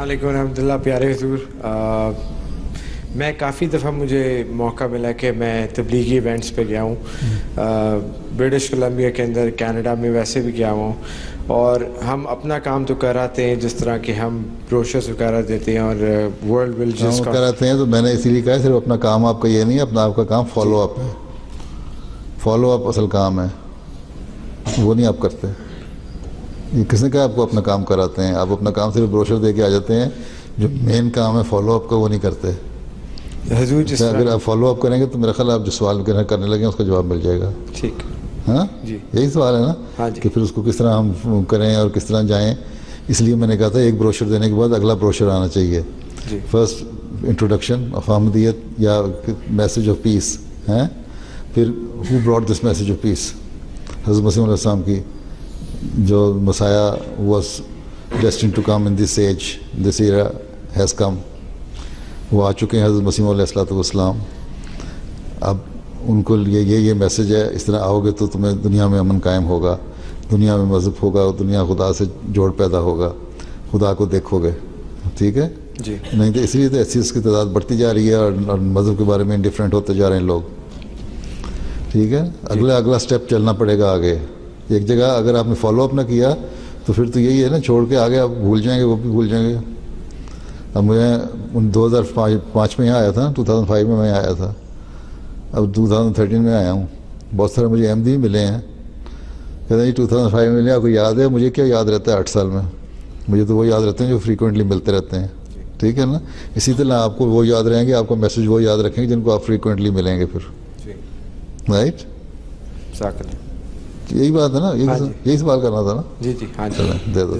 वालेकुम रहमतुल्लाह। प्यारे हुजूर, मैं काफ़ी दफ़ा मुझे मौका मिला कि मैं तबलीगी इवेंट्स पे गया हूँ, ब्रिटिश कोलंबिया के अंदर, कनाडा में वैसे भी गया हूँ। और हम अपना काम तो कर आते हैं, जिस तरह के हम ब्रोशर्स वगैरह देते हैं और वर्ल्ड विलेजेस काम कराते हैं। तो मैंने इसीलिए कहा सिर्फ अपना काम आपका ये नहीं है, अपना आपका काम फॉलो अप है। फॉलो अप असल काम है, वो नहीं आप करते। ये किसने कहा आपको अपना काम कराते हैं? आप अपना काम सिर्फ ब्रोशर दे के आ जाते हैं। जो मेन काम है फॉलो अप का, वो नहीं करते। हुजूर जिस अगर आप फॉलो अप करेंगे तो मेरा ख्याल आप जो सवाल करने लगे उसका जवाब मिल जाएगा। ठीक, हाँ जी, यही सवाल है ना? हाँ जी। कि फिर उसको किस तरह हम करें और किस तरह जाएं। इसलिए मैंने कहा था एक ब्रोशर देने के बाद अगला ब्रोशर आना चाहिए। फर्स्ट इंट्रोडक्शन ऑफ अहमदियत या मैसेज ऑफ पीस है, फिर who brought this message of peace, हज़रत मसीह अलैहि सलाम की जो Messiah was destined to come in this age, this era has come. वो आ चुके हैं हज़रत मसीह अलैहिस्सलाम। अब उनको लिए ये मैसेज है, इस तरह आओगे तो तुम्हें दुनिया में अमन कायम होगा, दुनिया में मज़हब होगा, दुनिया खुदा से जोड़ पैदा होगा, खुदा को देखोगे। ठीक है जी। नहीं तो इसलिए तो एथीस्ट की तादाद बढ़ती जा रही है और मज़हब के बारे में इंडिफरेंट होते जा रहे हैं लोग। ठीक है, अगला स्टेप चलना पड़ेगा आगे। एक जगह अगर आपने फॉलो अप ना किया तो फिर तो यही है ना, छोड़ के आगे आप भूल जाएंगे, वो भी भूल जाएंगे। अब मैं 2005 में यहाँ आया था, 2005 में मैं आया था, अब 2013 में आया हूँ। बहुत सारे मुझे अहमदी भी मिले हैं, कहते हैं 2005 में मिले, आपको याद है? मुझे क्या याद रहता है 8 साल में? मुझे तो वो याद रहते हैं जो फ्रीक्वेंटली मिलते रहते हैं। ठीक है ना? इसी तरह आपको वो याद रहेंगे, आपको मैसेज वो याद रखेंगे जिनको आप फ्रीक्वेंटली मिलेंगे फिर। राइट, यही बात है ना? यही सवाल करना था ना? जी जी, हाँ जी, दे दो।